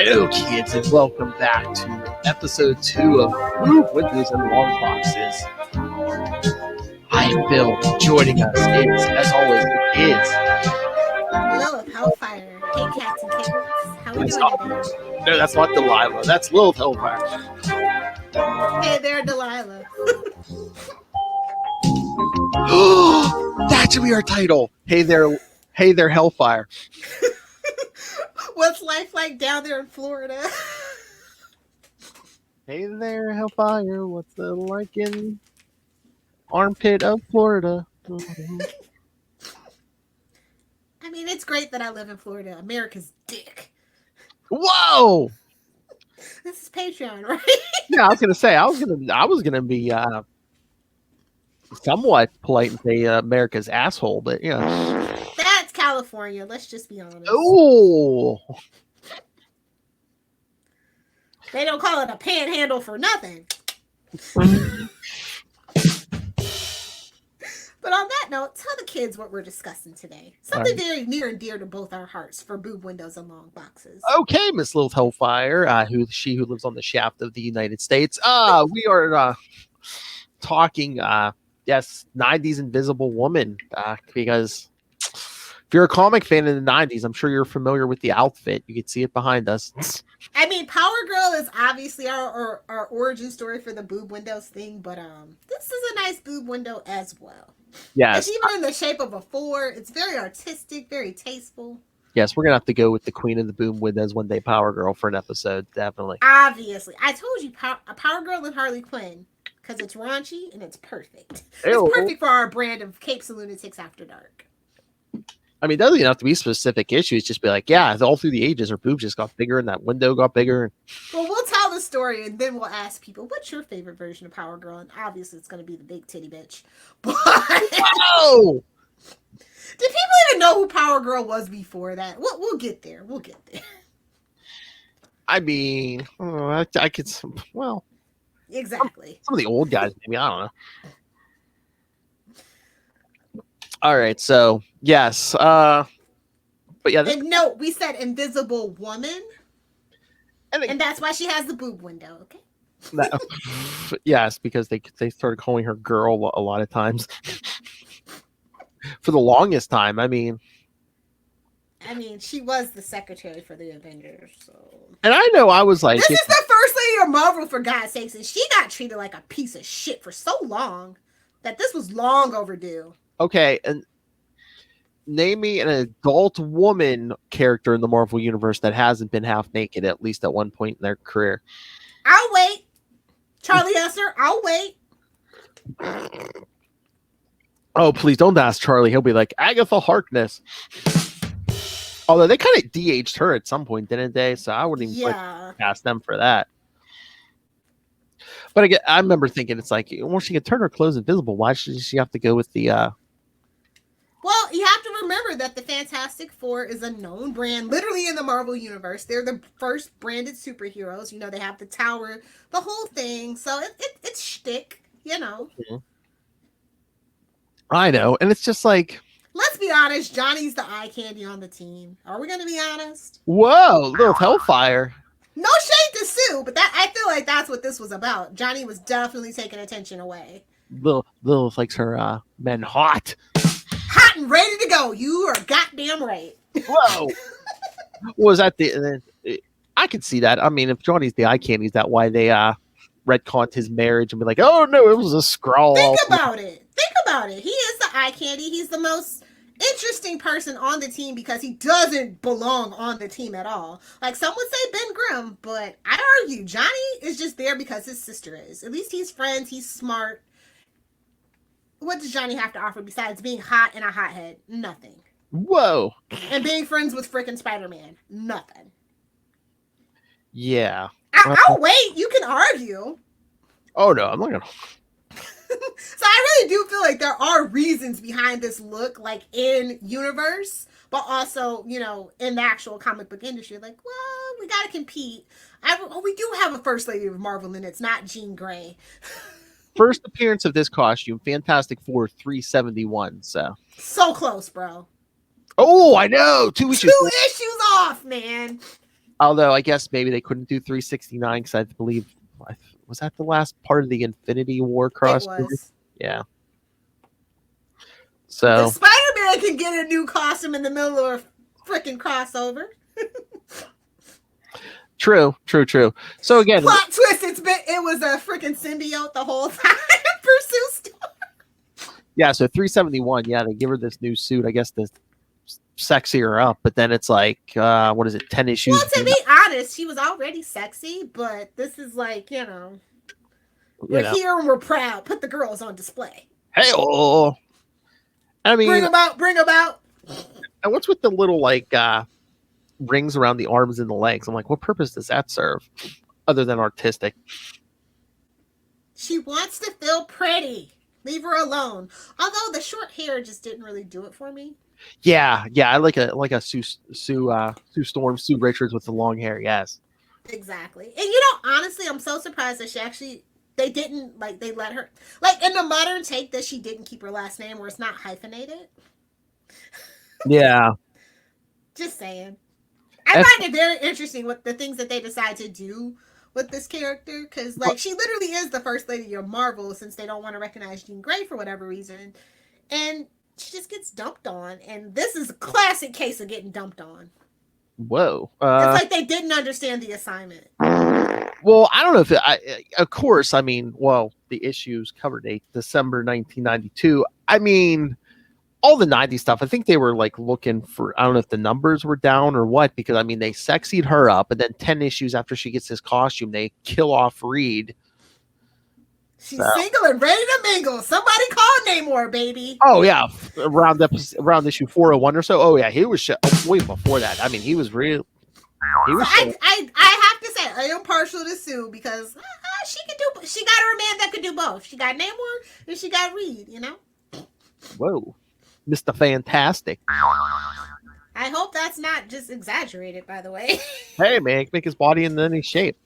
Hello, kids, and welcome back to episode 2 of Windows and Long Boxes. I'm Bill. Joining us is, as always, Lilith Hellfire. Hey, cats and kittens. How we doing today? No, that's not Delilah. That's Lilith Hellfire. Hey there, Delilah. That should be our title. Hey there, Hellfire. What's life like down there in Florida? Hey there, Hellfire. What's it like in armpit of Florida? I mean, it's great that I live in Florida. America's dick. Whoa! This is Patreon, right? Yeah, I was gonna say I was gonna be somewhat polite and say America's asshole, but yeah. That's California. Let's just be honest. Oh. They don't call it a panhandle for nothing. But on that note, tell the kids what we're discussing today. Something very near and dear to both our hearts for boob windows and long boxes. Okay, Miss Lilith Hellfire, who lives on the shaft of the United States. We are talking, 90s Invisible Woman, because if you're a comic fan in the 90s, I'm sure you're familiar with the outfit. You can see it behind us. I mean, Power Girl is obviously our origin story for the boob windows thing, but this is a nice boob window as well. Yes. It's even in the shape of a 4. It's very artistic, very tasteful. Yes, we're going to have to go with the Queen of the Boob Windows one day, Power Girl, for an episode, definitely. Obviously. I told you, Power Girl and Harley Quinn, because it's raunchy and it's perfect. Ew. It's perfect for our brand of Capes and Lunatics After Dark. I mean, it doesn't even have to be specific issues. Just be like, yeah, all through the ages, her boobs just got bigger and that window got bigger. Well, we'll tell the story and then we'll ask people, what's your favorite version of Power Girl? And obviously it's going to be the big titty bitch. But Whoa! Did people even know who Power Girl was before that? We'll get there. We'll get there. I mean, I could, well. Exactly. Some of the old guys, maybe, I don't know. All right, so yes, but yeah. And no, we said Invisible Woman, and that's why she has the boob window. Okay. Yes, because they started calling her girl a lot of times for the longest time. I mean, she was the secretary for the Avengers, so. And I know I was like, this is the first lady of Marvel, for God's sakes, and she got treated like a piece of shit for so long that this was long overdue. Okay, and name me an adult woman character in the Marvel Universe that hasn't been half naked at least at one point in their career. I'll wait. Charlie Esser, I'll wait. Oh, please don't ask Charlie. He'll be like, Agatha Harkness. Although they kind of de-aged her at some point, didn't they? So I wouldn't even ask them for that. But again, I remember thinking, it's like, well, she can turn her clothes invisible. Why should she have to go with the... Well, you have to remember that the Fantastic Four is a known brand, literally in the Marvel Universe. They're the first branded superheroes. You know, they have the tower, the whole thing. So it's shtick, you know. Mm-hmm. I know. And it's just like... Let's be honest, Johnny's the eye candy on the team. Are we going to be honest? Whoa, little Hellfire. No shade to Sue, but I feel like that's what this was about. Johnny was definitely taking attention away. Lil likes her men hot. Hot and ready to go. You are goddamn right. Whoa. Was that I can see that. I mean, if Johnny's the eye candy, is that why they retconned his marriage and be like, oh no, it was a scrawl. Think about it. He is the eye candy. He's the most interesting person on the team because he doesn't belong on the team at all. Like some would say Ben Grimm, but I'd argue Johnny is just there because his sister is. At least he's friends. He's smart. What does Johnny have to offer besides being hot and a hothead? Nothing. Whoa. And being friends with frickin' Spider-Man? Nothing. Yeah. I'll wait. You can argue. Oh no, I'm not gonna. So I really do feel like there are reasons behind this look, like in universe, but also, you know, in the actual comic book industry. Like, well, we gotta compete. We do have a first lady of Marvel, and it's not Jean Grey. First appearance of this costume, Fantastic Four 371. So close, bro. Oh, I know. 2 issues. 2 issues off, man. Although I guess maybe they couldn't do 369 because I believe was that the last part of the Infinity War It crossover? was. Yeah. The So Spider-Man can get a new costume in the middle of a freaking crossover. true, true, true. So again, Plot twist: it was a freaking symbiote the whole time. Pursue Storm. yeah. So 371, yeah, they give her this new suit. I guess to sexy her up, but then it's like, what is it? 10 Well, issues. to be honest, she was already sexy, but this is like, You we're know, here and we're proud. Put the girls on display. hey, oh. I Bring mean, them out. Bring them out. and what's with the little like rings around the arms and the legs? I'm like, what purpose does that serve, other than artistic? She wants to feel pretty. Leave her alone. Although the short hair just didn't really do it for me. Yeah, yeah, I like a Sue Storm, Sue Richards with the long hair. Yes. Exactly. And honestly, I'm so surprised that they didn't, like, they let her, like, in the modern take that she didn't keep her last name where it's not hyphenated. Yeah. Just saying. I find it very interesting what the things that they decide to do with this character, because, like, she literally is the first lady of Marvel since they don't want to recognize Jean Grey for whatever reason. And she just gets dumped on, and this is a classic case of getting dumped on. Whoa. It's like they didn't understand the assignment. Well, I don't know if of course, I mean, well, the issues cover date December 1992. I mean, all the 90s stuff, I think they were like looking for, I don't know if the numbers were down or what, because I mean, they sexied her up, and then 10 issues after she gets this costume, they kill off Reed. She's single and ready to mingle. Somebody call Namor, baby. Oh yeah, around issue 401 or so. Oh yeah, he was way before that. I mean, he was real. He was. I have to say I am partial to Sue because she got her a man that could do both. She got Namor and she got Reed. Whoa, Mr. Fantastic. I hope that's not just exaggerated. By the way. Hey man, he can make his body in any shape.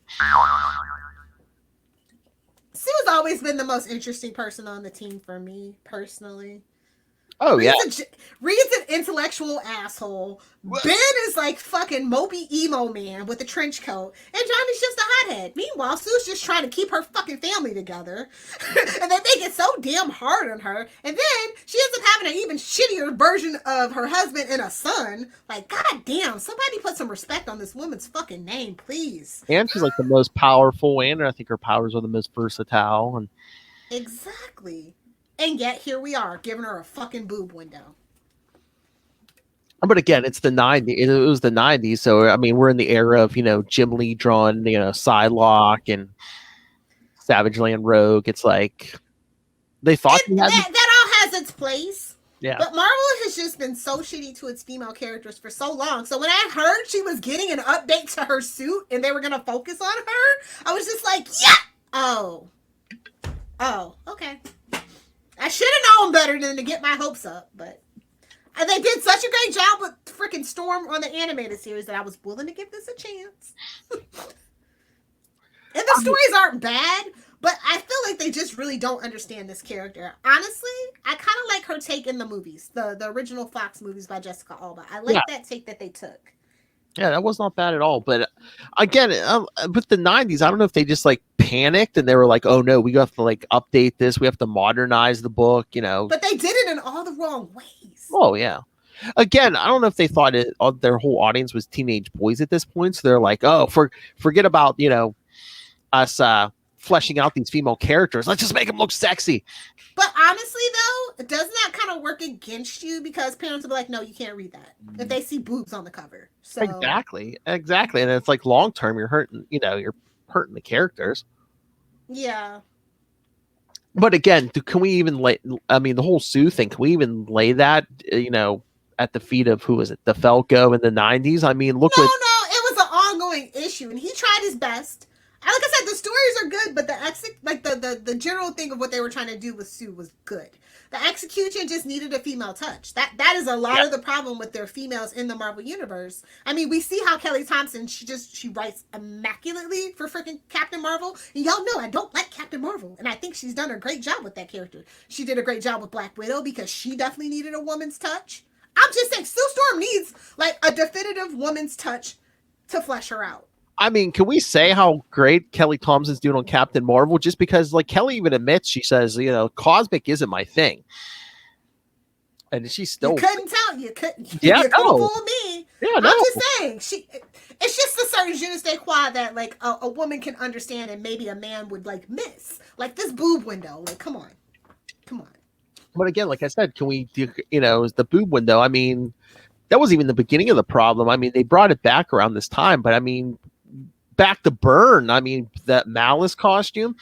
Sue's always been the most interesting person on the team for me personally. Oh yeah, Reed's an intellectual asshole. Ben is like fucking mopey emo man with a trench coat, and Johnny's just a hothead. Meanwhile, Sue's just trying to keep her fucking family together, and they make it so damn hard on her. And then she ends up having an even shittier version of her husband and a son. Like, goddamn, somebody put some respect on this woman's fucking name, please. And she's like the most powerful, and I think her powers are the most versatile. And exactly. And yet here we are, giving her a fucking boob window. But again, it's the 90s. It was the 90s, so I mean, we're in the era of Jim Lee drawn Psylocke and Savage Land Rogue. It's like they thought that all has its place. Yeah. But Marvel has just been so shitty to its female characters for so long. So when I heard she was getting an update to her suit and they were gonna focus on her, I was just like, yeah. Oh, okay. I should have known better than to get my hopes up, but they did such a great job with freaking Storm on the animated series that I was willing to give this a chance. And the stories aren't bad, but I feel like they just really don't understand this character. Honestly, I kind of like her take in the movies, the original Fox movies by Jessica Alba. I like that take that they took. Yeah, that was not bad at all. But again, with the 90s, I don't know if they just like panicked and they were like, oh no, we have to like update this. We have to modernize the book, But they did it in all the wrong ways. Oh, yeah. Again, I don't know if they thought their whole audience was teenage boys at this point. So they're like, oh, forget about, us fleshing out these female characters. Let's just make them look sexy. But honestly, though, doesn't that kind of work against you? Because parents will be like, no, you can't read that if they see boobs on the cover. So Exactly. And it's like long term, you're hurting the characters. Yeah. But again, can we even the whole Sue thing, can we even lay that, at the feet of, who was it, the Falco in the 90s? I mean, look. No, it was an ongoing issue, and he tried his best. Like I said, the stories are good, but the general thing of what they were trying to do with Sue was good. The execution just needed a female touch. That is a lot of the problem with their females in the Marvel universe. I mean, we see how Kelly Thompson, she writes immaculately for freaking Captain Marvel. And y'all know I don't like Captain Marvel, and I think she's done a great job with that character. She did a great job with Black Widow because she definitely needed a woman's touch. I'm just saying, Sue Storm needs like a definitive woman's touch to flesh her out. I mean, can we say how great Kelly Thompson's doing on Captain Marvel? Just because, like, Kelly even admits, she says, cosmic isn't my thing, and she's You still, couldn't tell. You couldn't. yeah, You couldn't no, fool me. yeah, I'm no, just saying. It's just a certain je ne sais quoi that like a woman can understand, and maybe a man would like miss. Like this boob window. Like, come on, come on. but again, like I said, can we do, the boob window? I mean, that was even the beginning of the problem. I mean, they brought it back around this time, but I mean, back to Burn. I mean, that Malice costume,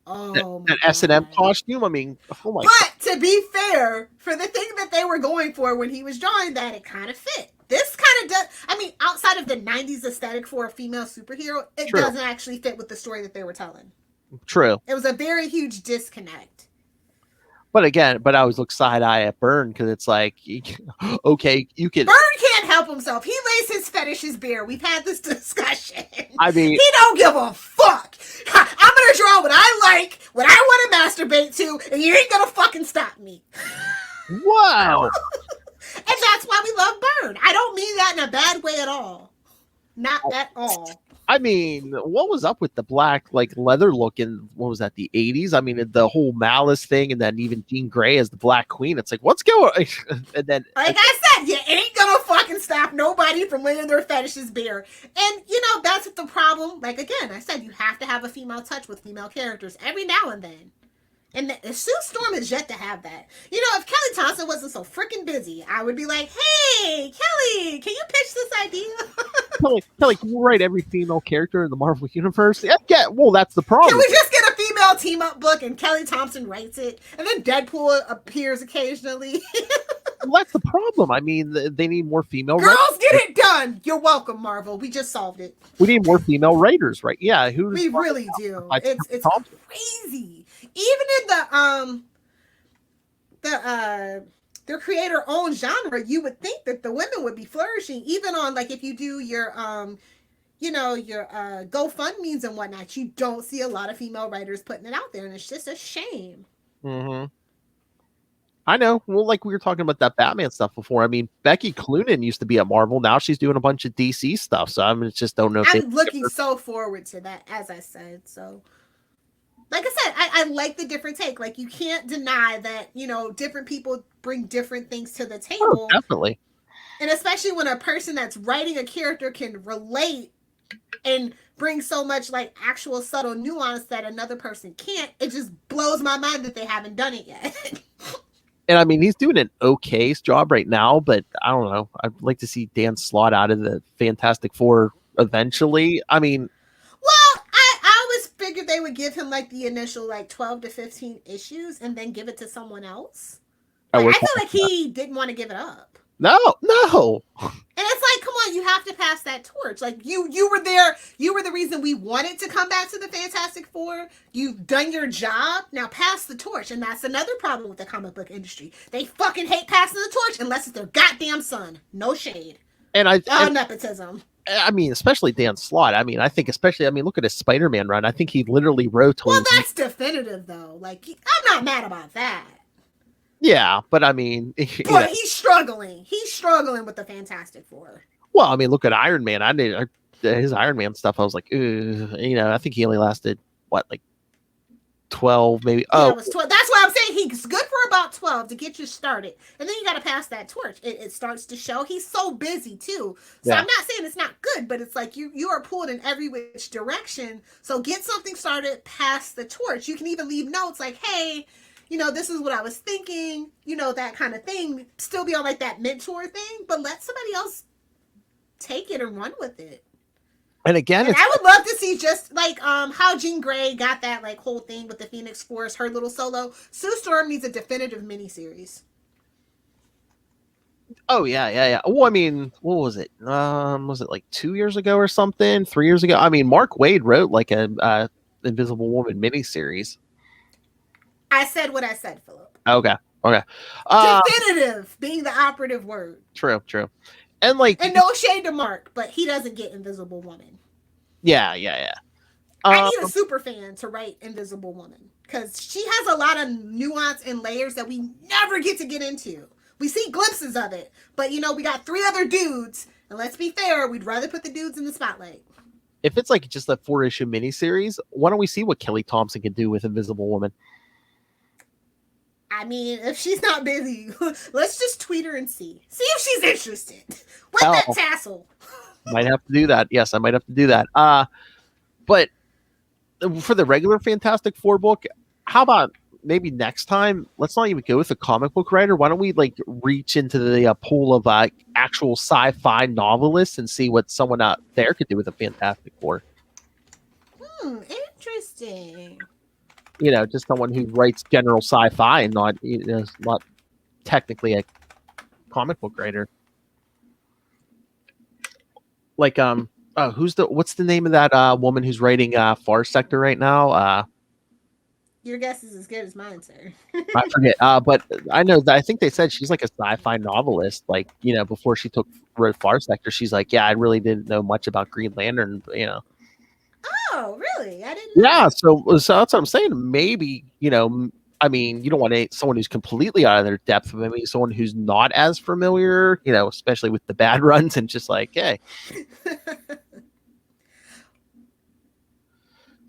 Oh my that S&M god. costume. I mean, oh my god. But to be fair, for the thing that they were going for when he was drawing that, it kind of fit. This kind of does. I mean, outside of the '90s aesthetic for a female superhero, it True. doesn't actually fit with the story that they were telling. True. It was a very huge disconnect. But again, I always look side eye at Burn because it's like, okay, you can. Bird can't help himself. He lays his fetishes bare. We've had this discussion. I mean, he don't give a fuck. I'm gonna draw what I like, what I want to masturbate to, and you ain't gonna fucking stop me. wow. And that's why we love Bird. I don't mean that in a bad way at all. Not at all. I mean, what was up with the black like leather look in what was that, the 80s? I mean, the whole Malice thing, and then even Jean Grey as the Black Queen. It's like, what's going on? And then, like I said, you ain't gonna fucking stop nobody from laying their fetishes bare. And that's the problem. Like again, I said you have to have a female touch with female characters every now and then. And Sue Storm is yet to have that. If Kelly Thompson wasn't so freaking busy, I would be like, hey, Kelly, can you pitch this idea? Kelly, can you write every female character in the Marvel Universe? Yeah, well, that's the problem. Can we just get a female team-up book and Kelly Thompson writes it? And then Deadpool appears occasionally. Well, that's the problem. I mean, they need more female Girls, writers. get it done! You're welcome, Marvel. We just solved it. We need more female writers, right? Yeah, we really do. It's crazy. Even in their creator-owned genre, you would think that the women would be flourishing. Even on like if you do your your GoFundMe's and whatnot, you don't see a lot of female writers putting it out there, and it's just a shame. Mm-hmm. I know. Well, like we were talking about that Batman stuff before. I mean, Becky Cloonan used to be at Marvel. Now she's doing a bunch of DC stuff. So I just don't know. I'm looking so forward to that, as I said. So, like I said, I like the different take. Like you can't deny that different people bring different things to the table. Oh, definitely. And especially when a person that's writing a character can relate and bring so much like actual subtle nuance that another person can't, it just blows my mind that they haven't done it yet. And I mean, he's doing an okay job right now, but I don't know. I'd like to see Dan Slott out of the Fantastic Four eventually. I mean, well, I always figured they would give him like the initial like 12 to 15 issues and then give it to someone else. Like, I feel like he didn't want to give it up. No. And it's like, come on, you have to pass that torch. Like you were there. You were the reason we wanted to come back to the Fantastic Four. You've done your job. Now pass the torch. And that's another problem with the comic book industry. They fucking hate passing the torch unless it's their goddamn son. No shade. And nepotism. I mean, especially Dan Slott. I mean, look at his Spider-Man run. I think he literally wrote. Well, that's definitive though. Like, I'm not mad about that. Yeah, but I mean, but he's struggling. He's struggling with the Fantastic Four. Well, I mean, look at Iron Man. His Iron Man stuff. I was like, I think he only lasted like 12, maybe. Yeah, it was 12. That's why I'm saying he's good for about 12 to get you started, and then you got to pass that torch. It starts to show. He's so busy too. So yeah. I'm not saying it's not good, but it's like you are pulled in every which direction. So get something started, pass the torch. You can even leave notes like, hey, this is what I was thinking, that kind of thing. Still be on like that mentor thing, but let somebody else take it and run with it. And again, I would love to see just like how Jean Grey got that like whole thing with the Phoenix Force, her little solo. Sue Storm needs a definitive miniseries. Oh yeah. Well, I mean, what was it? Was it like 2 years ago or something? 3 years ago? I mean, Mark Waid wrote like a Invisible Woman miniseries. I said what I said, Philip. Okay. Definitive being the operative word. True. And no shade to Mark, but he doesn't get Invisible Woman. Yeah. I need a super fan to write Invisible Woman because she has a lot of nuance and layers that we never get into. We see glimpses of it, but we got 3 other dudes And let's be fair, we'd rather put the dudes in the spotlight. If it's like just a 4-issue miniseries, why don't we see what Kelly Thompson can do with Invisible Woman? I mean, if she's not busy, let's just tweet her and see. See if she's interested. With Hell, that tassel. might have to do that. Yes, I might have to do that. But for the regular Fantastic Four book, how about maybe next time? Let's not even go with a comic book writer. Why don't we like reach into the pool of actual sci-fi novelists and see what someone out there could do with a Fantastic Four? Interesting. Just someone who writes general sci-fi and not technically a comic book writer. Like what's the name of that woman who's writing Far Sector right now? Your guess is as good as mine, sir. I forget. But I know that I think they said she's like a sci-fi novelist. Like, before she wrote Far Sector, she's like, yeah, I really didn't know much about Green Lantern. Oh, really? I didn't know. Yeah. So that's what I'm saying. Maybe I mean, you don't want someone who's completely out of their depth. Maybe someone who's not as familiar. Especially with the bad runs and just like, hey.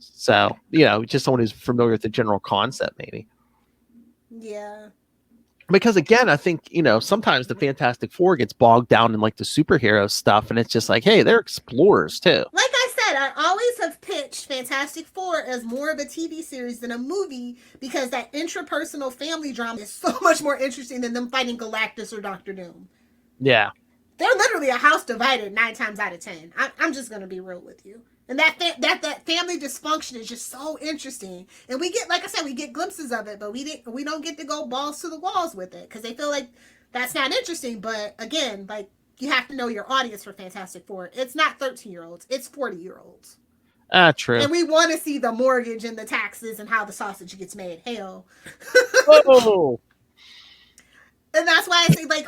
So, just someone who's familiar with the general concept, maybe. Yeah. Because again, I think, sometimes the Fantastic Four gets bogged down in like the superhero stuff. And it's just like, hey, they're explorers too. Like I said, I always have pitched Fantastic Four as more of a TV series than a movie because that intrapersonal family drama is so much more interesting than them fighting Galactus or Doctor Doom. Yeah. They're literally a house divided 9 times out of 10. I'm just going to be real with you. And that family dysfunction is just so interesting. And we get, like I said, we get glimpses of it, but we don't get to go balls to the walls with it because they feel like that's not interesting. But again, like you have to know your audience for Fantastic Four. It's not 13-year-olds, it's 40-year-olds. True. And we want to see the mortgage and the taxes and how the sausage gets made. Hell. Oh. And that's why I say like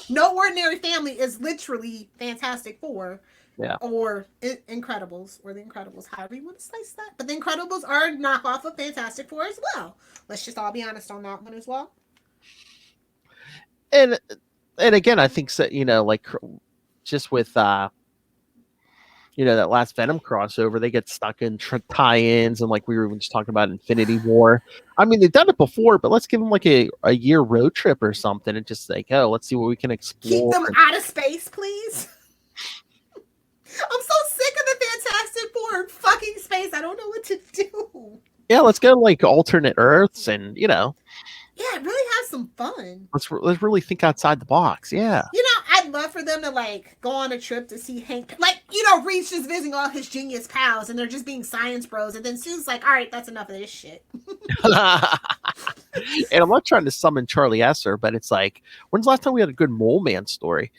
No Ordinary Family is literally Fantastic Four. Yeah. Or Incredibles, or the Incredibles, however you want to slice that. But the Incredibles are a knockoff of Fantastic Four as well. Let's just all be honest on that one as well. And again, I think so, like just with that last Venom crossover, they get stuck in tie-ins and like we were even just talking about Infinity War. I mean, they've done it before, but let's give them like a year road trip or something and just like, oh, let's see what we can explore. Keep them out of space, please. I'm so sick of the Fantastic Four in fucking space. I don't know what to do. Yeah, let's go like alternate Earths and Yeah, really have some fun. Let's really think outside the box. Yeah. I'd love for them to like go on a trip to see Hank. Like, Reed's just visiting all his genius pals and they're just being science bros. And then Sue's like, all right, that's enough of this shit. And I'm not trying to summon Charlie Esser, but it's like, when's the last time we had a good Mole Man story?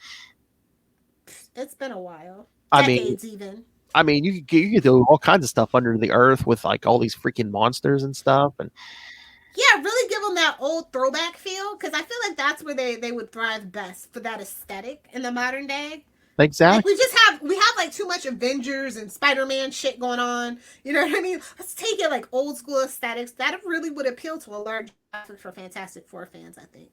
It's been a while. Decades, I mean, you could do all kinds of stuff under the earth with like all these freaking monsters and stuff, and really give them that old throwback feel because I feel like that's where they would thrive best for that aesthetic in the modern day. Exactly. Like we have like too much Avengers and Spider-Man shit going on. You know what I mean? Let's take it like old school aesthetics. That really would appeal to a large audience for Fantastic Four fans, I think.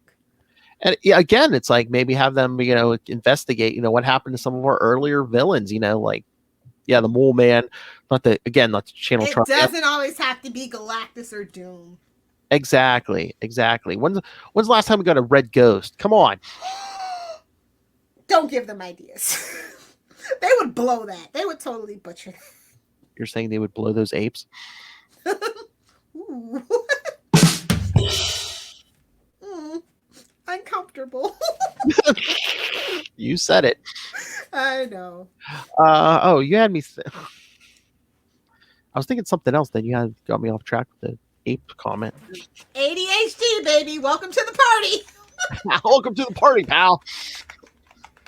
And again, it's like maybe have them, investigate, what happened to some of our earlier villains, like, the Mole Man, not the channel. It doesn't always have to be Galactus or Doom. Exactly. When's the last time we got a Red Ghost? Come on. Don't give them ideas. They would blow that. They would totally butcher that. You're saying they would blow those apes? Ooh. Uncomfortable. You said it. I know. You had me. I was thinking something else. Then you got me off track with the ape comment. ADHD, baby. Welcome to the party. Welcome to the party, pal.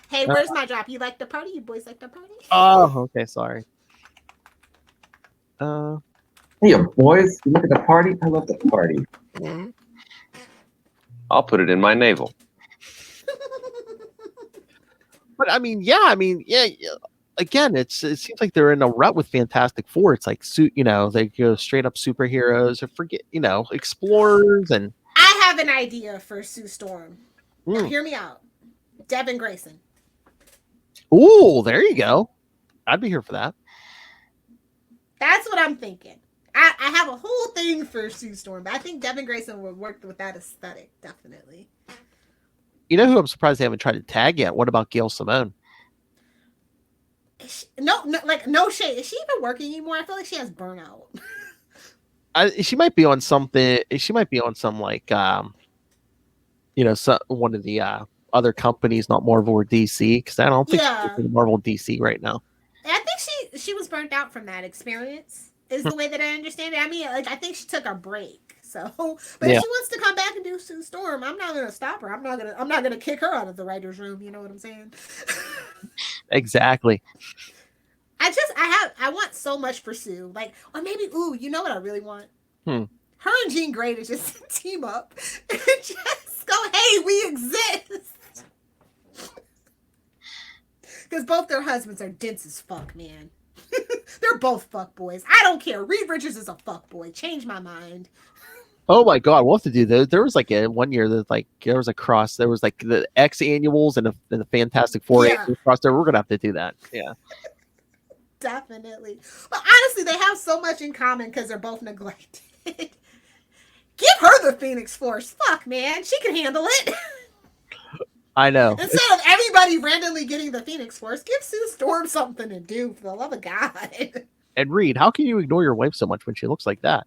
Hey, where's my drop? You like the party? You boys like the party? Oh, okay. Sorry. Hey, boys. You look at the party. I love the party. Mm-hmm. I'll put it in my navel. But I mean, yeah. Again, it seems like they're in a rut with Fantastic Four. It's like they go straight up superheroes or forget, explorers and. I have an idea for Sue Storm. Now, hear me out. Devin Grayson. Ooh, there you go. I'd be here for that. That's what I'm thinking. I have a whole thing for Sue Storm, but I think Devin Grayson would work with that aesthetic, definitely. You know who I'm surprised they haven't tried to tag yet? What about Gail Simone? No shade. Is she even working anymore? I feel like she has burnout. She might be on something. She might be on some like one of the other companies, not Marvel or DC, because I don't think she's in Marvel DC right now. I think she was burnt out from that experience. Is the way that I understand it. I mean, like I think she took a break. So, but if she wants to come back and do Sue Storm, I'm not gonna stop her. I'm not gonna kick her out of the writers' room. You know what I'm saying? Exactly. I want so much for Sue. Like, or maybe, you know what I really want? Her and Jean Grey to just team up and just go, hey, we exist. Because both their husbands are dense as fuck, man. They're both fuck boys. I don't care. Reed Richards is a fuck boy. Change my mind. Oh my god, we'll have to do that. There was like one year that like there was a cross. There was like the X annuals and the Fantastic Four annuals cross there. We're gonna have to do that. Yeah. Definitely. But honestly, they have so much in common because they're both neglected. Give her the Phoenix Force. Fuck, man. She can handle it. I know. Instead of everybody randomly getting the Phoenix Force, give Sue Storm something to do, for the love of God. And Reed, how can you ignore your wife so much when she looks like that?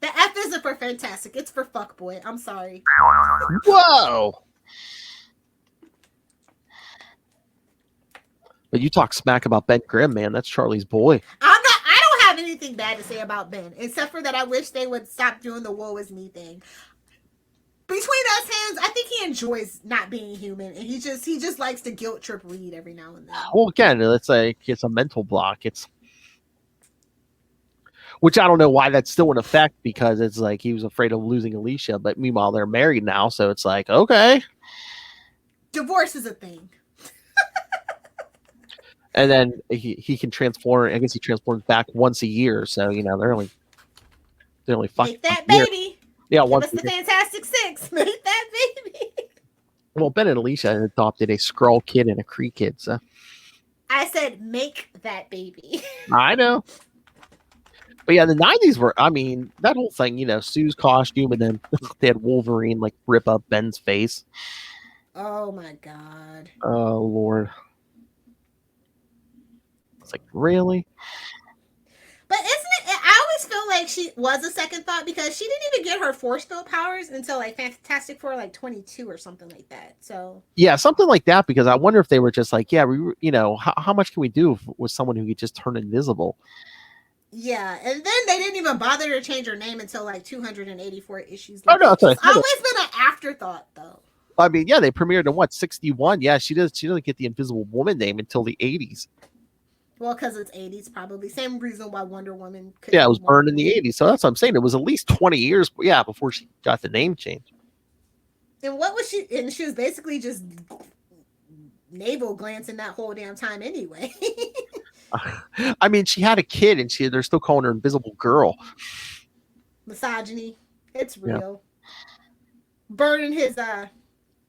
The F isn't for fantastic. It's for fuckboy. I'm sorry. Whoa! But you talk smack about Ben Grimm, man. That's Charlie's boy. I don't have anything bad to say about Ben, except for that I wish they would stop doing the woe is me thing. Between us hands, I think he enjoys not being human, and he just likes to guilt trip Reed every now and then. Well, again, it's a mental block. Which I don't know why that's still in effect, because it's like he was afraid of losing Alicia, but meanwhile they're married now, so it's like, okay. Divorce is a thing. And then he can transform. I guess he transforms back once a year, so they're only fucking make that baby. Yeah, once the Fantastic Six. Make that baby. Well, Ben and Alicia adopted a Skrull kid and a Kree kid, so I said make that baby. I know. But yeah, the 90s were, I mean, that whole thing, Sue's costume, and then they had Wolverine like rip up Ben's face. Oh my God. Oh Lord. It's like, really? But isn't it, I always feel like she was a second thought, because she didn't even get her force field powers until like Fantastic Four like 22 or something like that. So yeah, something like that, because I wonder if they were just like, yeah, how much can we do with someone who could just turn invisible? Yeah, and then they didn't even bother to change her name until like 284 issues later. Oh no, it's always been an afterthought, though. I mean, yeah, they premiered in 61. Yeah, she doesn't get the Invisible Woman name until the 80s. Well, because it's 80s, probably. Same reason why Wonder Woman could. Yeah, it was burned in the 80s, so that's what I'm saying. It was at least 20 years, before she got the name changed. And what was she? And she was basically just navel glancing that whole damn time anyway. I mean, she had a kid, and they're still calling her Invisible Girl. Misogyny, it's real. Yeah. Burning his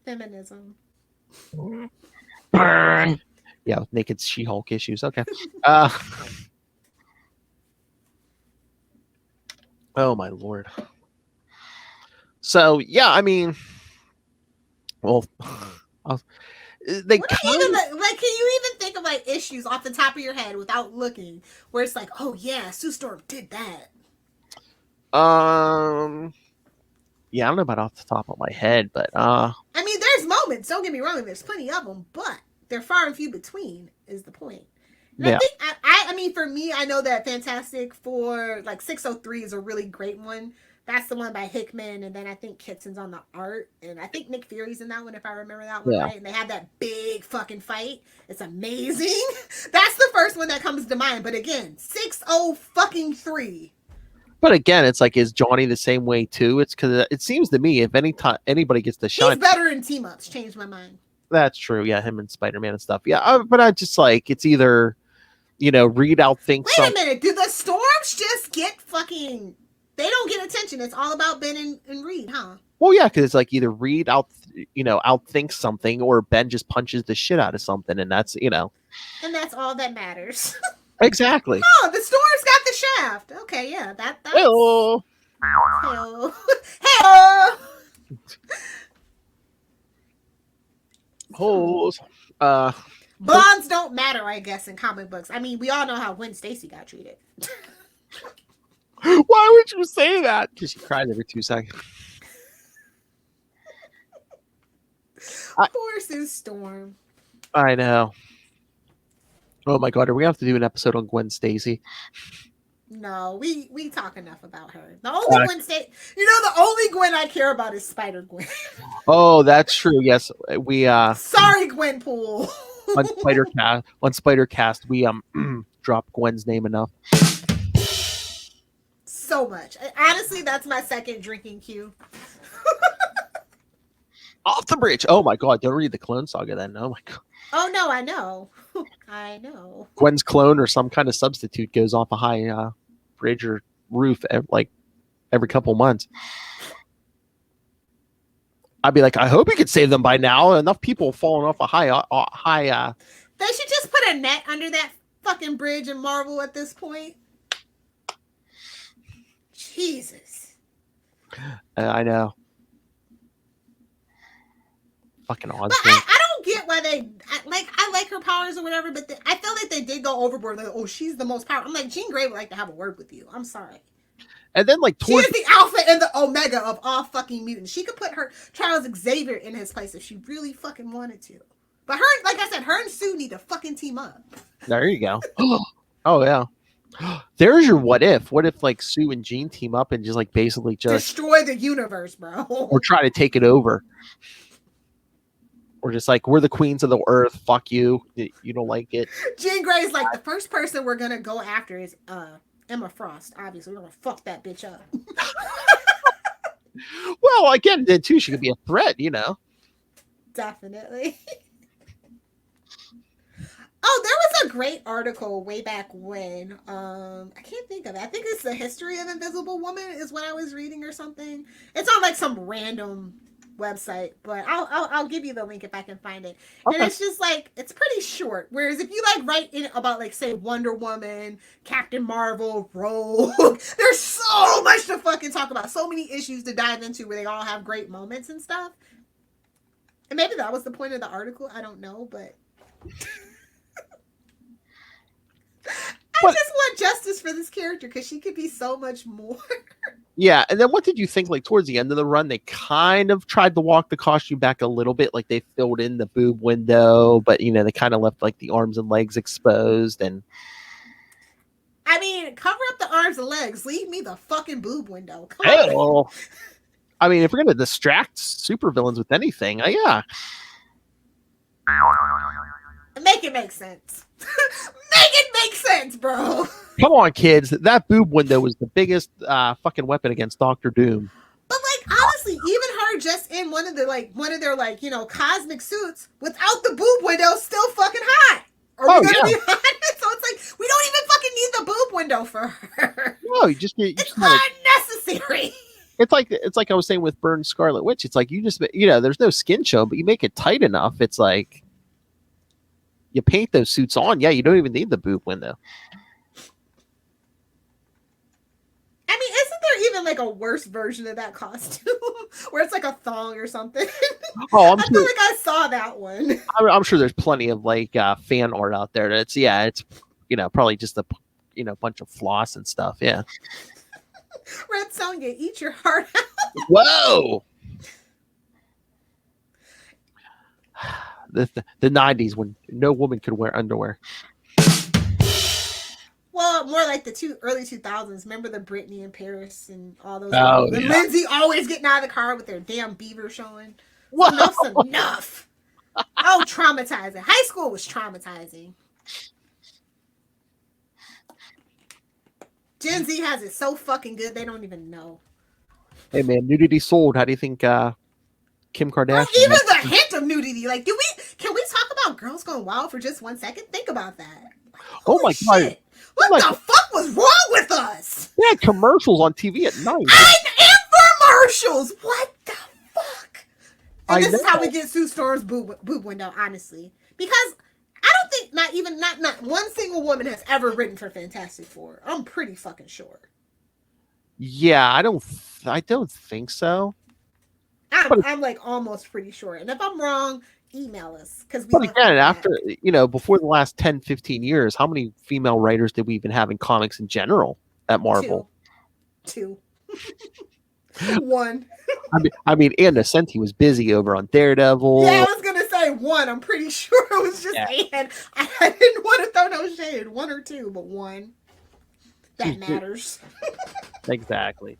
feminism. Burn. Yeah, with naked She-Hulk issues. Okay. Oh my Lord. So yeah, I mean, well, they can you even think of like issues off the top of your head without looking, where it's like, oh yeah, Sue Storm did that? Yeah, I don't know about off the top of my head, but I mean, there's moments. Don't get me wrong. There's plenty of them, but they're far and few between. Is the point? And yeah. I mean, for me, I know that Fantastic Four, like 603, is a really great one. That's the one by Hickman, and then I think Kitson's on the art, and I think Nick Fury's in that one, if I remember that one right. And they have that big fucking fight. It's amazing. That's the first one that comes to mind. But again, 603. But again, it's like, is Johnny the same way too? It's because it seems to me, if anybody gets the shine, he's better in team ups. Changed my mind. That's true. Yeah, him and Spider-Man and stuff. Yeah, but I just like, it's either, Reed outthinks. Wait a minute. Do the Storms just get fucking? They don't get attention. It's all about Ben and Reed, huh? Well, yeah, because it's like either Reed outthinks something, or Ben just punches the shit out of something, and that's And that's all that matters. exactly. Oh, the Storm's got the shaft. Okay, yeah, that's Hello. hell. Hell. Holes. Blondes don't matter, I guess, in comic books. I mean, we all know how Gwen Stacy got treated. Why would you say that? Because she cries every 2 seconds. Poor Sue Storm. I know. Oh my god, are we gonna have to do an episode on Gwen Stacy? No, we talk enough about her. The only Gwen the only Gwen I care about is Spider Gwen. Oh, that's true. Yes, we Sorry, Gwenpool. on Spider-Cast, we drop Gwen's name enough. So much. Honestly, that's my second drinking cue. Off the bridge. Oh my god, don't read the Clone Saga then. Oh my god. Oh no, I know. I know. Gwen's clone or some kind of substitute goes off a high bridge or roof every couple months. I'd be like, I hope you could save them by now. Enough people falling off a high. They should just put a net under that fucking bridge in Marvel at this point. Jesus. I know. Fucking awesome. But I don't get why I like her powers or whatever, but I feel like they did go overboard. Like, oh, she's the most powerful. I'm like, Jean Grey would like to have a word with you. I'm sorry. And then she is the alpha and the omega of all fucking mutants. She could put her Charles Xavier in his place if she really fucking wanted to. But her, like I said, her and Sue need to fucking team up. There you go. Oh yeah. There's your what if. What if like Sue and Jean team up and just like basically just destroy the universe, bro. Or try to take it over. Or just like, we're the queens of the earth. Fuck you. You don't like it. Jean Grey's like, the first person we're gonna go after is Emma Frost. Obviously, we're gonna fuck that bitch up. Well, again, then too, she could be a threat, Definitely. Oh, there was a great article way back when. I can't think of it. I think it's the history of Invisible Woman is what I was reading or something. It's on like some random website, but I'll give you the link if I can find it. Okay. And it's just like, it's pretty short. Whereas if you like write in about like say Wonder Woman, Captain Marvel, Rogue, there's so much to fucking talk about. So many issues to dive into where they all have great moments and stuff. And maybe that was the point of the article. I don't know, but I just want justice for this character because she could be so much more. Yeah, and then what did you think, like, towards the end of the run, they kind of tried to walk the costume back a little bit, like they filled in the boob window, but, they kind of left, like, the arms and legs exposed, and... I mean, cover up the arms and legs. Leave me the fucking boob window. Come on. I mean, if we're going to distract supervillains with anything, yeah. Make it make sense. Make it make sense, bro. Come on, kids. That boob window was the biggest fucking weapon against Doctor Doom. But like, honestly, even her just in one of their cosmic suits without the boob window, still fucking hot. Are we gonna be honest? So it's like we don't even fucking need the boob window for her. No, it's unnecessary. It's like I was saying with Byrne's Scarlet Witch. It's like you just there's no skin show, but you make it tight enough. It's like you paint those suits on. Yeah, you don't even need the boob window. I mean, isn't there even like a worse version of that costume where it's like a thong or something? Oh, I feel like I saw that one. I'm sure there's plenty of like fan art out there. It's probably just a bunch of floss and stuff. Yeah. Red Sonja, eat your heart out. Whoa. The 90s when no woman could wear underwear. Well, more like the early 2000s. Remember the Britney and Paris and all those? Oh, and Lindsay always getting out of the car with their damn beaver showing. Whoa. Enough's enough. Oh, traumatizing. High school was traumatizing. Gen Z has it so fucking good they don't even know. Hey man, nudity sold. How do you think Kim Kardashian? Even the hint of nudity. Like, can we talk about Girls Gone Wild for just 1 second? Think about that. Oh my god. What the fuck was wrong with us? They had commercials on TV at night. And infomercials. What the fuck? And this know. is how we get Sue Storm's boob window, honestly. Because I don't think not one single woman has ever written for Fantastic Four. I'm pretty fucking sure. Yeah, I don't think so. I'm like almost pretty sure. And if I'm wrong, email us because we. But again, after before the last 10, 15 years, how many female writers did we even have in comics in general at Marvel? Two. One. I mean, Ann Nocenti was busy over on Daredevil. Yeah, I was gonna say one. I'm pretty sure it was just Ann. I didn't want to throw no shade. One or two, but one. That matters. Exactly.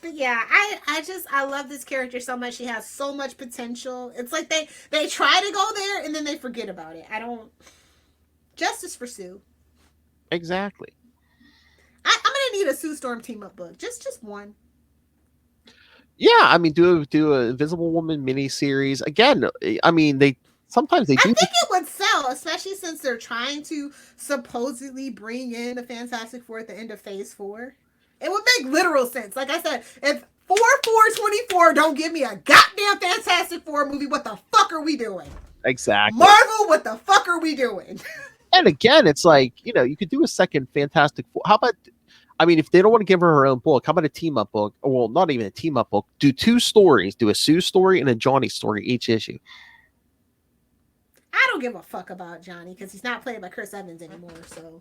But yeah, I love this character so much. She has so much potential. It's like they try to go there and then they forget about it. Justice for Sue. Exactly. I'm gonna need a Sue Storm team up book. Just one. Yeah, I mean, do a Invisible Woman miniseries again. I mean, sometimes they do. I think it would sell, especially since they're trying to supposedly bring in the Fantastic Four at the end of Phase 4. It would make literal sense. Like I said, if 4/4/24 don't give me a goddamn Fantastic Four movie, what the fuck are we doing? Exactly. Marvel, what the fuck are we doing? And again, it's like, you could do a second Fantastic Four. How about, I mean, if they don't want to give her own book, how about a team-up book? Well, not even a team-up book. Do 2 stories. Do a Sue story and a Johnny story each issue. I don't give a fuck about Johnny because he's not played by Chris Evans anymore, so...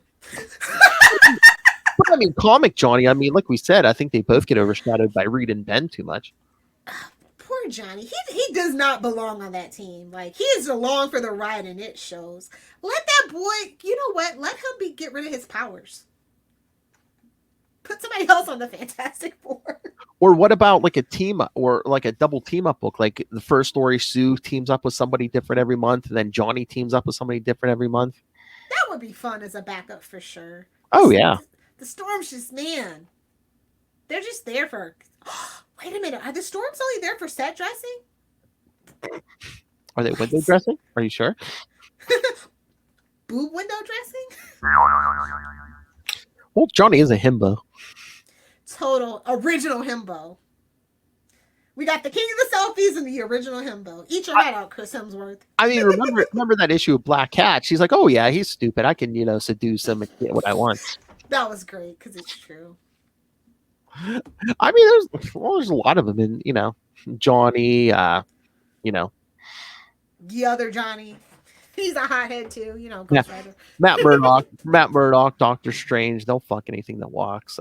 But I mean, comic Johnny, I mean, like we said, I think they both get overshadowed by Reed and Ben too much. Poor Johnny. He does not belong on that team. Like, he is along for the ride and it shows. Let that boy, you know what? Let him get rid of his powers. Put somebody else on the Fantastic Four. Or what about like a team or like a double team up book? Like the first story, Sue teams up with somebody different every month, and then Johnny teams up with somebody different every month. That would be fun as a backup for sure. Oh, yeah. The Storms just, man, they're just there for... Wait a minute. Are the Storms only there for set dressing? Are they window dressing? Are you sure? Boob window dressing? Well, Johnny is a himbo. Total original himbo. We got the king of the selfies and the original himbo. Eat your head out, Chris Hemsworth. I mean, remember that issue of Black Cat? She's like, oh, yeah, he's stupid. I can, seduce him and get what I want. That was great because it's true. I mean, there's a lot of them in, Johnny, The other Johnny. He's a hothead too, Ghost Rider. Matt Murdock, Doctor Strange. They'll fuck anything that walks.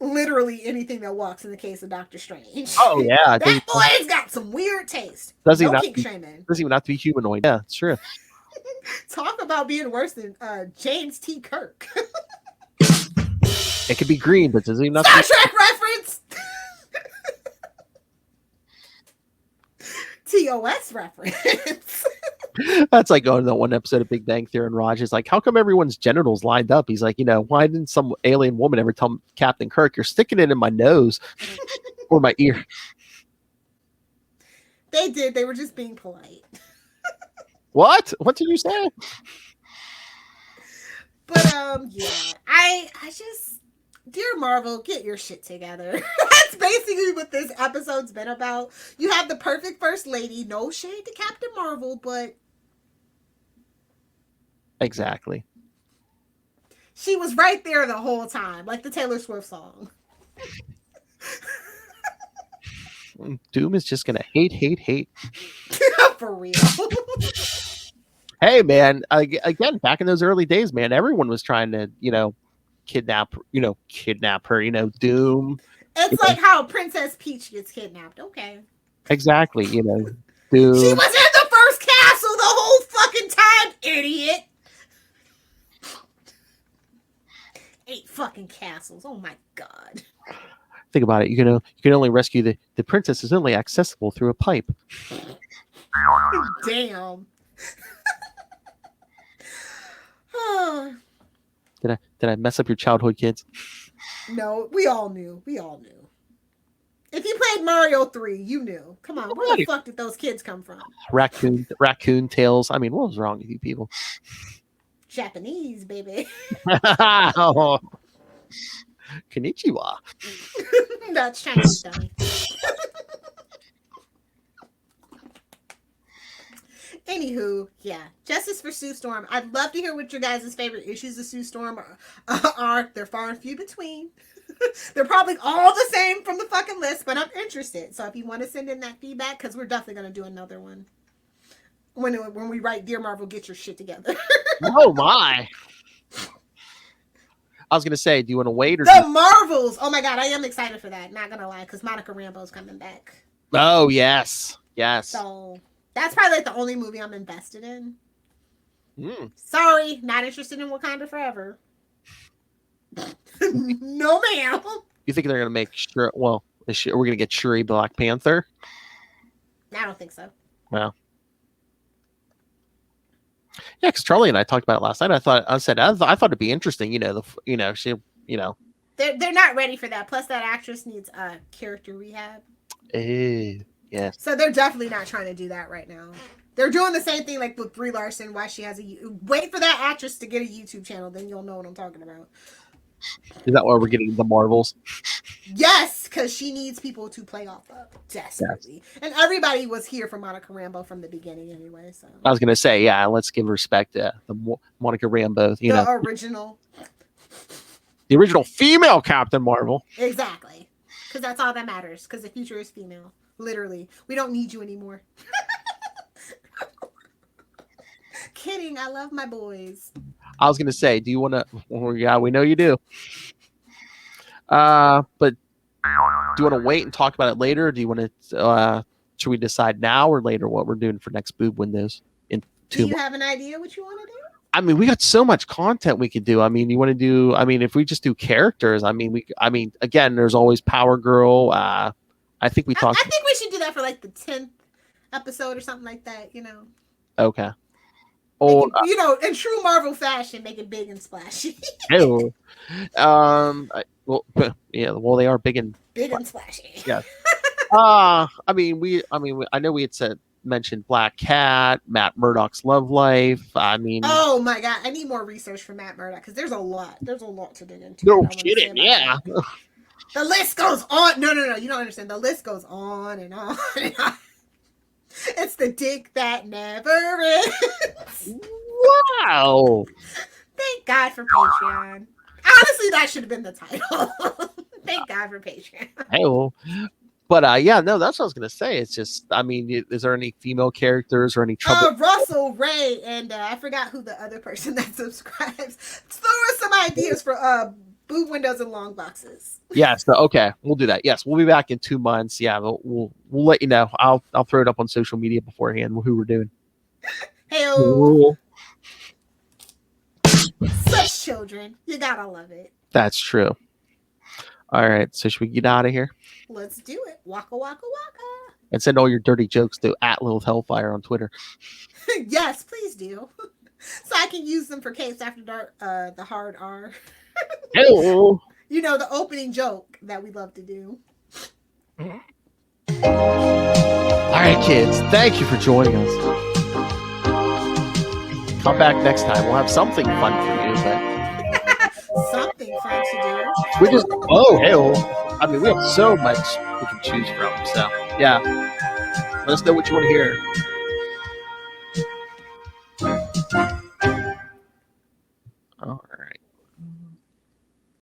Literally anything that walks in the case of Doctor Strange. Oh, yeah. That boy's got some weird taste. Doesn't no kink shaming. Doesn't even have to be humanoid. Yeah, it's true. Talk about being worse than James T. Kirk. It could be green, but doesn't even have Star Trek reference! TOS reference. That's like on that one episode of Big Bang Theory, and Raj is like, how come everyone's genitals lined up? He's like, why didn't some alien woman ever tell Captain Kirk, you're sticking it in my nose or my ear? They did. They were just being polite. What? What did you say? But yeah, I just, dear Marvel, get your shit together. That's basically what this episode's been about. You have the perfect first lady. No shade to Captain Marvel, but exactly. She was right there the whole time, like the Taylor Swift song. Doom is just gonna hate. For real. Hey, man, again, back in those early days, man, everyone was trying to, kidnap her, Doom. It's like how Princess Peach gets kidnapped. Okay. Exactly, Doom. She was in the first castle the whole fucking time, idiot. 8 fucking castles. Oh my god. Think about it. You can only rescue the princess is only accessible through a pipe. Damn. Did I mess up your childhood, kids? No, we all knew. If you played Mario 3, you knew. Come on, where the fuck did those kids come from? Raccoon tails. I mean, what was wrong with you people? Japanese, baby. Oh. Konnichiwa. That's Chinese, dummy. Yeah, justice for Sue Storm. I'd love to hear what your guys' favorite issues of Sue Storm are. They're far and few between. They're probably all the same from the fucking list, but I'm interested. So if you want to send in that feedback, because we're definitely going to do another one. When we write Dear Marvel, get your shit together. Oh my. I was gonna say, do you want to wait or The Marvels? Oh my god, I am excited for that. Not gonna lie, because Monica Rambeau's coming back. Oh yes. So that's probably like the only movie I'm invested in. Sorry, not interested in Wakanda Forever. No, ma'am. You think they're gonna make sure? Well, we're gonna get Shuri Black Panther? I don't think so. Well, yeah, because Charlie and I talked about it last night. I thought it'd be interesting. They're not ready for that. Plus, that actress needs a character rehab. Yes. So they're definitely not trying to do that right now. They're doing the same thing like with Brie Larson. Why she has wait for that actress to get a YouTube channel, then you'll know what I'm talking about. Is that why we're getting the Marvels? Yes, because she needs people to play off of desperately, and everybody was here for Monica Rambeau from the beginning anyway. So I was gonna say, yeah, let's give respect to the Monica Rambeau. The original female Captain Marvel. Exactly, because that's all that matters. Because the future is female. Literally, we don't need you anymore. Kidding. I love my boys. I was gonna say, do you want to? Well, yeah, we know you do. But do you want to wait and talk about it later? Or do you want to? Should we decide now or later what we're doing for next boob windows? Do you have an idea what you want to do? I mean, we got so much content we could do. I mean, you want to do? I mean, if we just do characters, again, there's always Power Girl. I think we talked. I think we should do that for like the 10th episode or something like that. Okay. Or in true Marvel fashion, make it big and splashy. Well, well, they are big and splashy. Yeah. I know we had mentioned Black Cat, Matt Murdock's love life. I mean, oh my god, I need more research from Matt Murdock because there's a lot to dig into. No kidding, yeah. The list goes on. No, you don't understand. The list goes on and on and on. It's the dick that never ends. Wow. Thank God for Patreon. Honestly, that should have been the title. Thank God for Patreon. Hey, well. But yeah, no, that's what I was gonna say. It's just, I mean, is there any female characters or any trouble? Russell Ray and I forgot who the other person that subscribes. Throw us some ideas for boob windows and long boxes. Yeah, so okay, we'll do that. Yes, we'll be back in 2 months. Yeah, we'll let you know. I'll throw it up on social media beforehand who we're doing. Hey-o. Such children, you gotta love it. That's true. All right, so should we get out of here? Let's do it. Waka waka waka. And send all your dirty jokes to @LilithHellfire on Twitter. Yes, please do. So I can use them for Capes After Dark, the hard R. Hello. The opening joke that we love to do. All right, kids. Thank you for joining us. Come back next time. We'll have something fun for you, but something fun to do. We just I mean, we have so much we can choose from. So yeah, let us know what you want to hear.